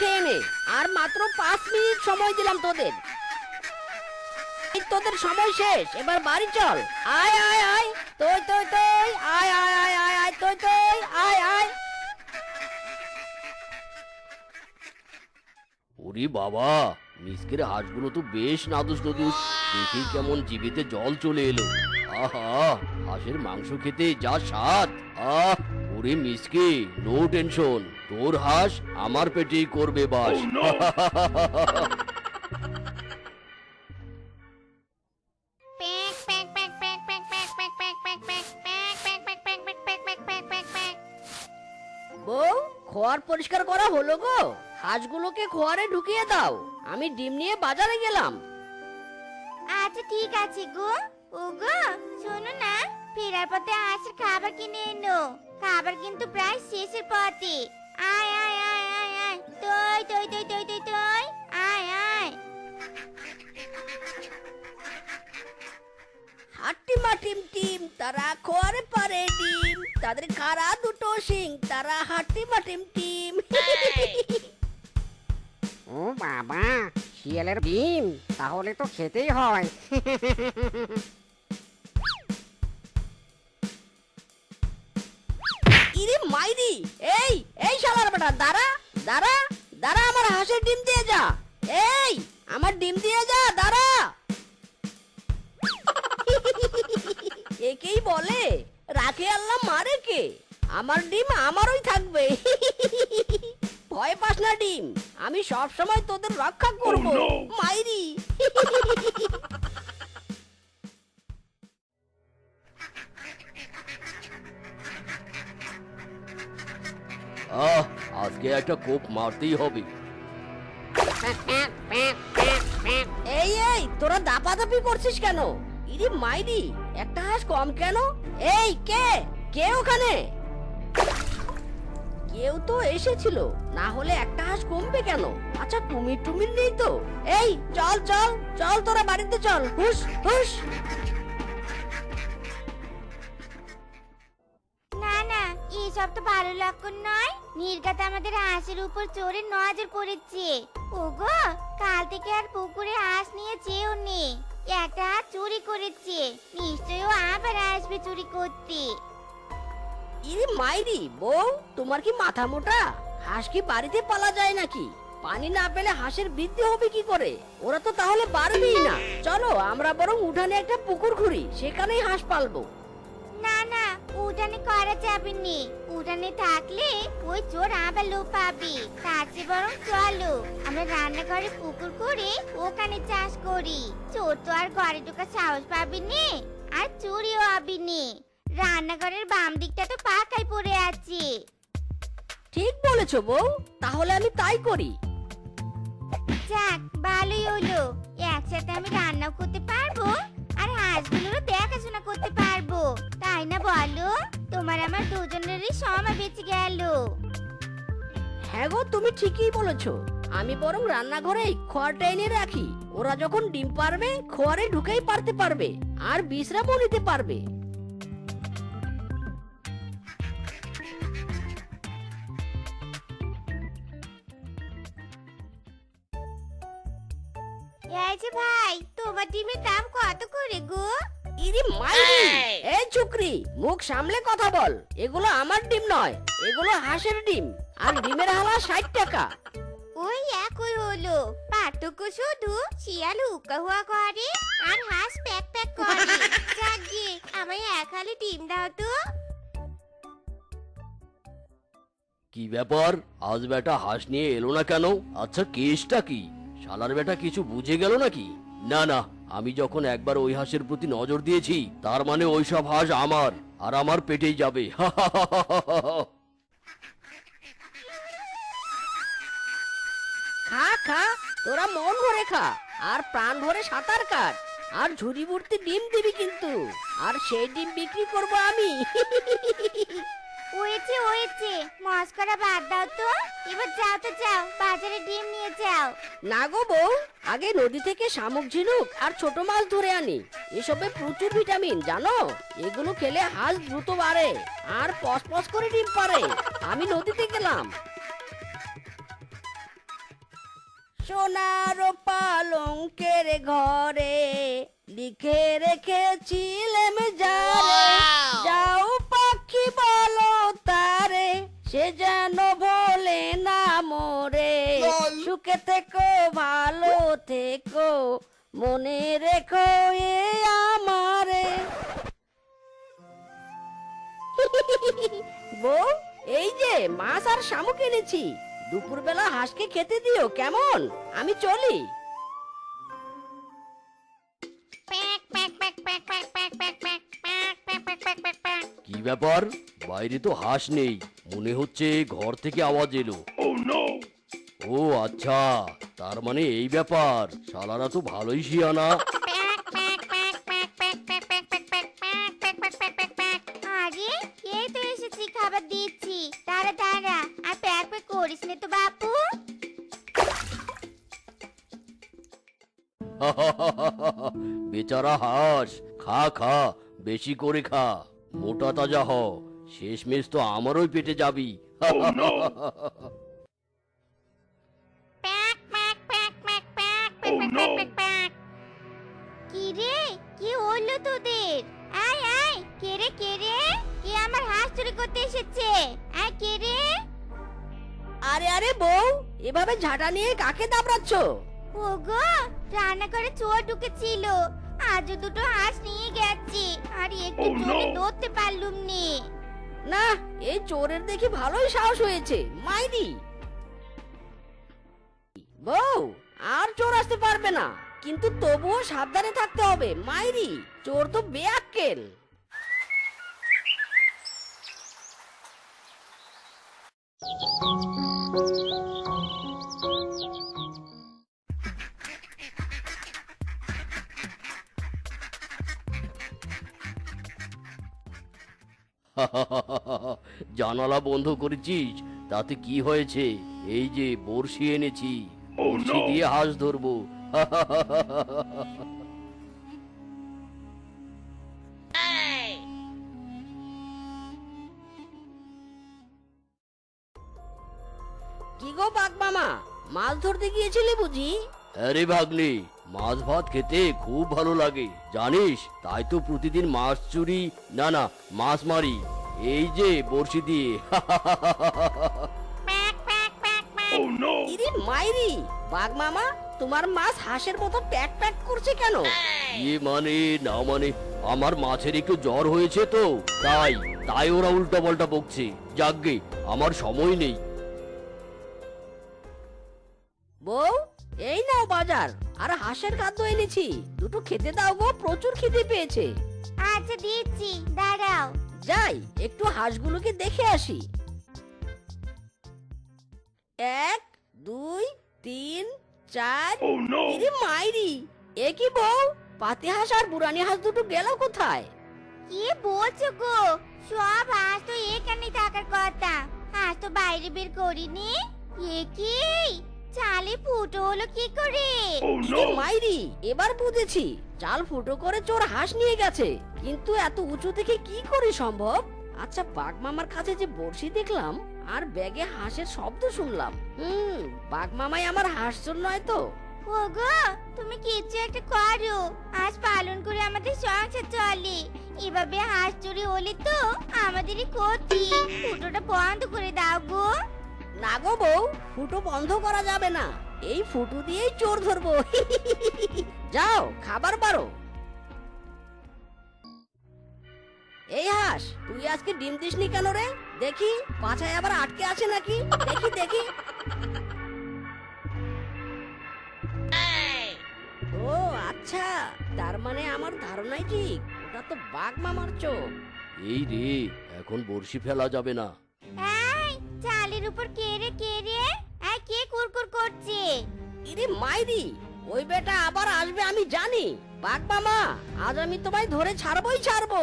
খেয়ে নে। আর মাত্র 5 মিনিট সময় দিলাম তোদের। তোদের সময় শেষ, এবার বাড়ি চল। আয় আয় আয়, তুই তুই তুই আয় আয় আয় আয় আয়, তুই তুই আয় আয়। ওরে বাবা, মিসকের হাঁসগুলো তো বেশ নাদুস নদুস, দেখেই কেমন জিভেতে জল চলে এলো। আহা, হাঁসের মাংস খেতে যা স্বাদ। আহ, ওরে মিসকে, নো টেনশন, তোর হাঁস আমার পেটেই করবে বাস। বউ, খোয়ার পরিষ্কার করা হলো গো। হাঁসগুলোকে খোয়ারে ঢুকিয়ে দাও, আমি ডিম নিয়ে বাজারে গেলাম। আচ্ছা ঠিক আছে গো। ও গো, শোনো না, ফেরার পথে হাঁসের খাবার কিনে এনো। খাবার কিন্তু প্রায় শেষের পথে। আয় আয় আয় আয় আয়, তুই তুই তুই তুই তুই তুই আয় আয়। হাট্টিমা টিম টিম, তারা খোয়ারে পারে ডিম, তাদের খাড়া দুটো শিং, তারা হাট্টিমা টিম টিম। ও বাবা, শিয়ালের ডিম, তাহলে তো খেতেই হয়। ইরে মাইরি, এই এই শালার বেটা, দাঁড়া দাঁড়া দাঁড়া, আমার হাঁসের ডিম দিয়ে যা। এই, আমার ডিম দিয়ে যা, দাঁড়া। একেই বলে রাখে আল্লাহ মারে কে। আমার ডিম আমারই থাকবে। ভয় পাস না ডিম, আমি সব সময় তোদের রক্ষা করব। মাইরি। আহ, আজকে একটা কোপ মারতেই হবে। এই এই, তোরা দাপাদাপি করছিস কেন? ইরে মাইরি, একটা হাঁস কম কেন? এই কে কে ওখানে? কেউ তো এসেছিল, না হলে একটা হাঁস কমবে কেন? আচ্ছা, কুমির টুমির নেই তো? এই চল চল চল, তোরা বাড়িতে চল, হুস হুস। না না, এসব তো ভালো লক্ষণ নয়। নির্গাত আমাদের হাঁসের উপর চোরের নজর পড়েছে। ওগো, কাল থেকে আর পুকুরে হাঁস নিয়ে যেও নে। একটা হাঁস চুরি করেছে, নিশ্চয়ই ও আবার আসবে চুরি করতে। ইরে মাইরি, বউ তোমার কি মাথা মোটা? হাঁস কি বাড়িতে পালা যায় নাকি? পানি না পেলে হাঁসের বৃদ্ধি হবে কি করে? ওরা তো তাহলে বাড়বেই না। চলো আমরা বরং উঠানে একটা পুকুর খুঁড়ি, সেখানেই হাঁস পালবো। না না, উঠানে করা যাবে নি। উঠানে থাকলে ওই চোর আবার লোপ পাবে। তার চেয়ে বরং চলো আমরা রান্নাঘরে পুকুর করে ওখানে চাষ করি। চোর তো আর ঘরে ঢোকার সাহস পাবে নি, আর চুরিও হবে নি। রান্নাঘরের বাম দিকটা তো পাকাই পড়ে আছে। ঠিক বলেছো বউ, তাহলে আমি তাই করি। যাক, ভালোই হলো। একসাথে আমি রান্নাও করতে পারবো আর হাঁসগুলোরও দেখাশোনা করতে পারবো, তাই না বলো? তোমার আমার দুজনেরই সময় বেঁচে গেল। হ্যাঁ গো, তুমি ঠিকই বলেছো। আমি বরং রান্নাঘরে খড়টা এনে রাখি, ওরা যখন ডিম পারবে খোয়ারে ঢুকেই পারতে পারবে আর বিশ্রামও নিতে পারবে। এই যে ভাই, তোমার ডিমের দাম কত করে গো? ইরি মাইরি, এই চুকরি, মুখ সামলে কথা বল। এগুলো আমার ডিম নয়, এগুলো হাঁসের ডিম, আর ডিমের হালা 60 টাকা। ওই একই হলো, পার্থক্য শুধু শিয়াল হুক্কা হুয়া করে আর হাঁস প্যাক প্যাক করে। যাকে আমায় এক হালি ডিম দাও তো। কি ব্যাপার, আজ বেটা হাঁস নিয়ে এলো না কেন? আচ্ছা, কেসটা কি? শালার বেটা কিছু বুঝে গেল নাকি? না না, আমি যখন একবার ওই হাঁসের প্রতি নজর দিয়েছি, তার মানে ওই সব হাঁস আমার, আর আমার পেটেই যাবে। খা খা, তোরা মন ভরে খা, আর প্রাণ ভরে সাঁতার কাট, আর ঝুড়ি ভর্তি ডিম দিবি কিন্তু, আর সেই ডিম বিক্রি করব আমি। হয়েছে হয়েছে, মস্করা বাদ দাও তো। এবার যাও তো যাও, বাজারে ডিম নিয়ে যাও। না গো বউ, আগে নদী থেকে শামুক ঝিনুক আর ছোট মাছ ধরে আনি। এসবে প্রচুর ভিটামিন জানো, এগুলো খেলে হাঁস দ্রুত বাড়ে আর পস পস করে ডিম পারে। আমি নদীতে গেলাম। সোনার পালঙ্কের ঘরে লিখে রেখেছিলাম যারে, যাও পাখি বলো তারে, সে যেন বলে না মোরে। সুখে থেকো ভালো থেকো, মনে রেখো এ আমারে। বউ, এই যে মাছ আর শামুক এনেছি, দুপুরবেলা হাঁসকে খেতে দিও কেমন? আমি চলি। কি ব্যাপার? বাইরে তো হাঁস নেই, মনে হচ্ছে ঘর থেকে আওয়াজ এলো। ও আচ্ছা, তার মানে এই ব্যাপার। শালারা তো ভালোই শিয়ানা। আরে এই তো এসেছি, খাবার দিচ্ছি। দাঁড়া দাঁড়া, আর প্যাক প্যাক করিস নে তো বাপু। বেচারা হাঁস, খা খা, বেশি করে খা, মোটা তাজা হ, শেষমেশ তো আমারই পেটে যাবি। কি রে, কি হলো তোদের? আয় আয়, কে রে কে রে? কে আমার হাঁস চুরি করতে এসেছে? আয় কে রে? আরে আরে বউ, এভাবে ঝাঁটা নিয়ে কাকে দাবড়াচ্ছ? ওগো, রান্না করে চোর ঢুকেছিল, আজও দুটো হাঁস নিয়ে গেছে, আর একটু চোরে ধরতে পারলুম নি। না, এই চোরের দেখি ভালোই সাহস হয়েছে, মাইরি। বউ, আর চোর আসতে পারবে না, কিন্তু তবুও সাবধানে থাকতে হবে, মাইরি। চোর তো বেয়াক্কেল। জানালা বন্ধ করেছিস, তাতে কি হয়েছে? এই যে বড়শি এনেছি, বড়শি দিয়ে হাঁস ধরবো। কি গো বাঘ মামা, মাছ ধরতে গিয়েছিলে বুঝি? আরে ভাগ্নে, মাছ ভাত খেতে খুব ভালো লাগে জানিস, তাই তো প্রতিদিন মাছ চুরি, না না, মাছ মারি, এই যে বড়শি দিয়ে। ইরে মাইরি, বাঘ মামা, তোমার মাছ হাঁসের মতো প্যাক প্যাক করছে কেন? ইয়ে মানে না মানে, আমার মাছের একটু জ্বর হয়েছে তো, তাই তাই ওরা উল্টা পাল্টা বকছে। যাকগে, আমার সময় নেই। বউ, এই নাও বাজার, আর হাঁসের খাদ্য এনেছি, দুটো খেতে দাও গো, প্রচুর খিদে পেয়েছে। আচ্ছা দিচ্ছি, দাঁড়াও। যাই একটু হাঁসগুলোকে দেখে আসি। 1 2 3 4। ইরে মাইরি, এ কি বউ, পাতি হাঁস আর বুড়ানি হাঁস দুটো গেল কোথায়? কি বলছো গো? সব হাঁস তো এখানে থাকার কথা, হাঁস তো বাইরে বের করিনি। এ কি, চালে ফুটো হলো কি করে? ইরে মাইরি, এবার বুঝেছি, চাল ফুটো করে চোর হাঁস নিয়ে গেছে, কিন্তু এত উঁচু থেকে কি করে সম্ভব? আচ্ছা, বাঘ মামার কাছে যে বড়শি দেখলাম আর ব্যাগে হাঁসের শব্দ শুনলাম, বাঘ মামাই আমার হাঁস চোর নয় তো? ওগো, তুমি কিছু একটা করো, হাঁস পালন করে আমাদের সংসার চলে, এভাবে হাঁস চুরি হলে তো আমাদেরই ক্ষতি। ফুটোটা বন্ধ করে দাও গো। না গো বউ, ফুটো বন্ধ করা যাবে না, এই ফুটো দিয়েই চোর ধরবো। যাও খাবার বারো। এই হাঁস, তুই আজকে ডিম দিসনি কেন রে? দেখি পাছায় আবার আটকে আছে নাকি, দেখি দেখি। ও আচ্ছা, তার মানে আমার ধারণাই ঠিক, ওটা তো বাঘ মামার চোখ। এই রে, এখন বড়শি ফেলা যাবে না। এই, চালের উপর কে রে কে রে? এই কে কুরকুর করছে? ইরে মাইরি, ওই বেটা আবার আসবে আমি জানি। বাঘ মামা, আজ আমি তোমায় ধরে ছাড়বই ছাড়বো।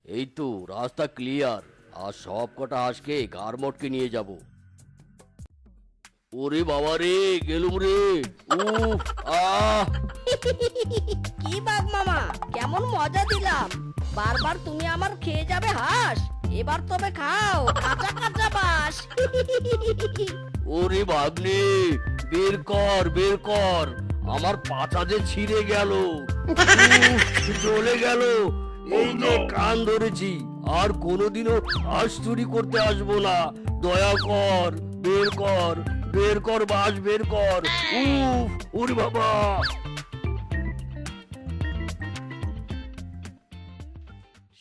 এই তো রাস্তা ক্লিয়ার, আর সব কটা হাঁসকে গার মটকে নিয়ে যাব। ওরে বাবা রে, গেলুম রে, উফ, আহ! কি বাঘ মামা, কেমন মজা দিলাম, বারবার তুমি আমার খেয়ে যাবে হাঁস, এ এবার তবে খাও কাঁচা কাঁচা বাস। ওরে ভাগ্নে, বের কর বের কর, আমার পাছা যে ছিঁড়ে গেল, চলে গেল। এই যে কান ধরেছি, আর কোনোদিনও হাঁস চুরি করতে আসবো না। দয়া কর, বের কর বের কর বাস বের কর। উফ, ওরে বাবা।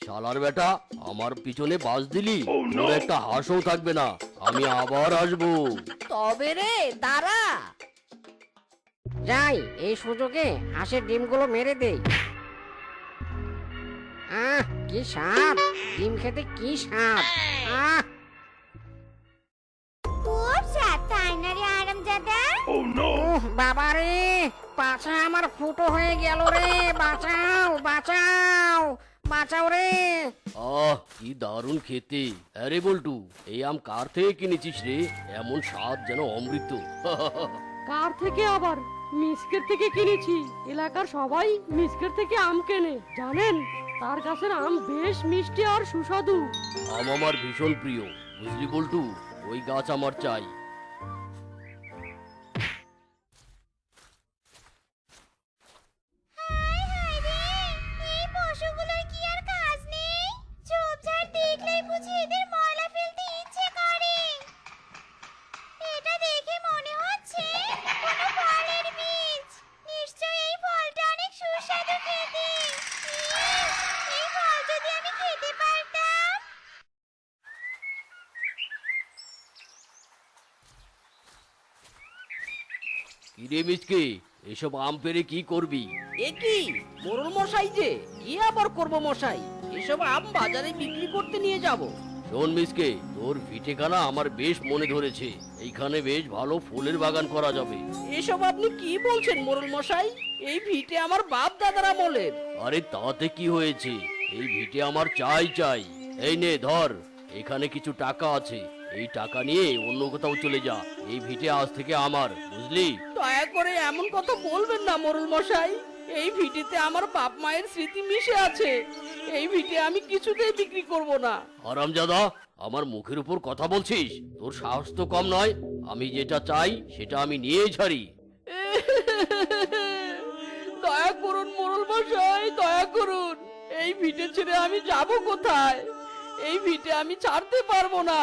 শালার বেটা, আমার পিছনে বাস দিলি, তোর একটা হাঁসও থাকবে না। আমি আবার আসবো। তবে রে দাঁড়া। যাই, এই সুযোগে হাঁসের ডিমগুলো মেরে দেই। কি স্বাদ! ডিম খেতে কি স্বাদ! আহ খুব স্বাদ, তাই না রে আরামজাদা? বাবা রে, পাছা আমার ফুটো হয়ে গেল রে! বাঁচাও বাঁচাও বাঁচাও রে! কি দারুণ খেতে। আরে বল্টু, এই আম কার থেকে কিনেছিস রে? এমন স্বাদ যেন অমৃত। কার থেকে আবার? মিসকের থেকে কিনেছি। এলাকার সবাই মিসকের থেকে আম কেনে, জানেন? তার গাছের আম বেশ মিষ্টি আর সুস্বাদু। আম আমার ভীষণ প্রিয়, বুঝলি বল্টু? ওই গাছ আমার চাই। হায় হায় রে, এই পশুগুলোর কি আর কাজ নেই? ঝোপঝাড় দেখলেই বুঝি এদের ময়লা ফেলতে ইচ্ছে করে। এটা দেখে মনে হচ্ছে কোনো ফলের বীজ। নিশ্চয়ই এই ফলটা অনেক সুস্বাদু খেতে। ইস, এই ফল যদি আমি খেতে পারতাম। কিরে মিচকে, এসব আম পেরে কি করবি? এ কি মোরল মশাই যে, কি আবার করব মশাই? এসব আম বাজারে বিক্রি করতে নিয়ে যাব। শোন মিচকে, তোর ভিটেখানা আমার বেশ মনে ধরেছে। এইখানে বেশ ভালো ফুলের বাগান করা যাবে। এসব আপনি কি বলছেন মোরল মশাই? এই ভিটে আমার বাপ দাদার আমলের। আরে তাতে কি হয়েছে, এই ভিটে আমার চাই চাই। এই নে ধর, এখানে কিছু টাকা আছে। এই টাকা নিয়ে অন্য কোথাও চলে যা। এই ভিটে আজ থেকে আমার, বুঝলি? দয়া করে এমন কথা বলবেন না মোরল মশাই। এই ভিটেতে আমার বাপ মায়ের স্মৃতি মিশে আছে। এই ভিটে আমি কিছুতেই বিক্রি করব না। হারামজাদা, আমার মুখের উপর কথা বলছিস? তোর সাহস তো কম নয়। আমি যেটা চাই সেটা আমি নিয়েই ছাড়ি। দয়া করুন মোরল মশাই, দয়া করুন। এই ভিটে ছেড়ে আমি যাব কোথায়? এই ভিটে আমি ছাড়তে পারবো না।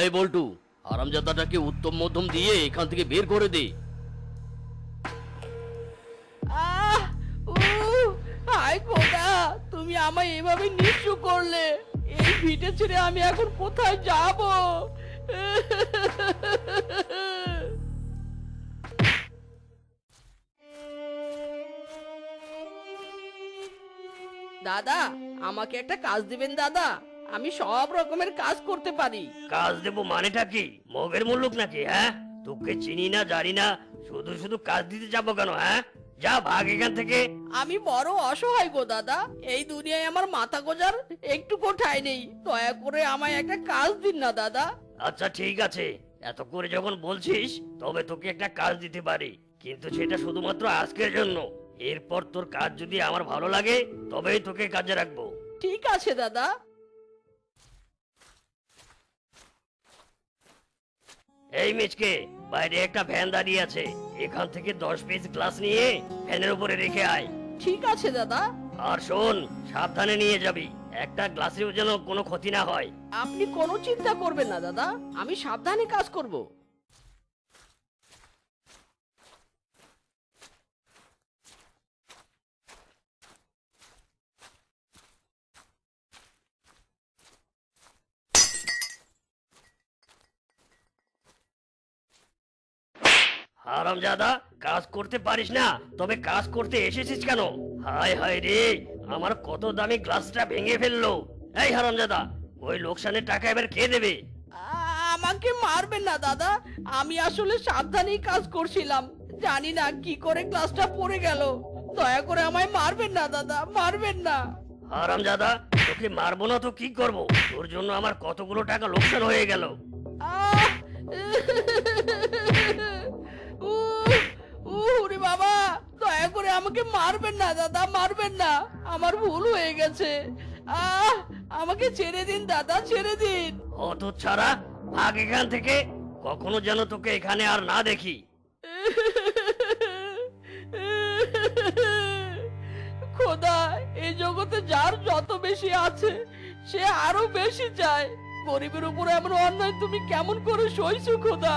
এই বল্টু, হারামজাদাটাকে উত্তম মধ্যম দিয়ে এখান থেকে বের করে দে। আহ হায় খোদা, তুমি আমায় এভাবে নিঃস্ব করলে। এই ভিটে ছেড়ে আমি এখন কোথায় যাব? দাদা, আমাকে একটা কাজ দিবেন দাদা? আমি সব রকমের কাজ করতে পারি। কাজ দেবো মানেটা কি? মগের মুল্লুক নাকি? হ্যাঁ, তোকে চিনি না জানি না, শুধু শুধু কাজ দিতে যাবো কেন? হ্যাঁ, যা ভাগ এখান থেকে। আমি বড় অসহায় গো দাদা। এই দুনিয়ায় আমার মাথা গোজার একটু ঠাঁই নেই। দয়া করে আমায় একটা কাজ দিন না দাদা। আচ্ছা ঠিক আছে, এত করে যখন বলছিস তবে তোকে একটা কাজ দিতে পারি, কিন্তু সেটা শুধুমাত্র আজকের জন্য। এরপর তোর কাজ যদি আমার ভালো লাগে তবেই তোকে কাজে রাখবো। ঠিক আছে দাদা। এই মিচকে, বাইরে একটা ভ্যান দাঁড়িয়ে আছে, এখান থেকে 10 পিস গ্লাস নিয়ে ভ্যানের উপরে রেখে আয়। ঠিক আছে দাদা। আর শোন, সাবধানে নিয়ে যাবি, একটা গ্লাসেও যেন কোনো ক্ষতি না হয়। আপনি কোনো চিন্তা করবেন না দাদা, আমি সাবধানে কাজ করব। হারামজাদা, কাজ করতে পারিস না, তবে কাজ করতে এসেছিস কেন? হায় হায় রে, আমার কত দামি গ্লাসটা ভেঙে ফেললো। এই হারামজাদা, ওই লোকসানের টাকা এবার কে দেবে? আমাকে মারবেন না দাদা, আমি আসলে সাবধানেই কাজ করছিলাম। জানি না কি করে গ্লাসটা পড়ে গেল। দয়া করে আমায় মারবেন না দাদা, মারবেন না। হারামজাদা, তোকে মারবো না তো কি করব? তোর জন্য আমার কতগুলো টাকা লোকসান হয়ে গেল। আহ! ওরে বাবা, দয়া করে আমাকে মারবেন না দাদা, মারবেন না, আমার ভুল হয়ে গেছে। আমাকে ছেড়ে দিন দাদা, ছেড়ে দিন। অত ছাড়া ভাগ এখান থেকে, কখনো যেন তোকে এখানে আর না দেখি। খোদা, এই জগতে যার যত বেশি আছে সে আরো বেশি চায়। গরিবের উপরে এমন অন্যায় তুমি কেমন করে সইছো খোদা?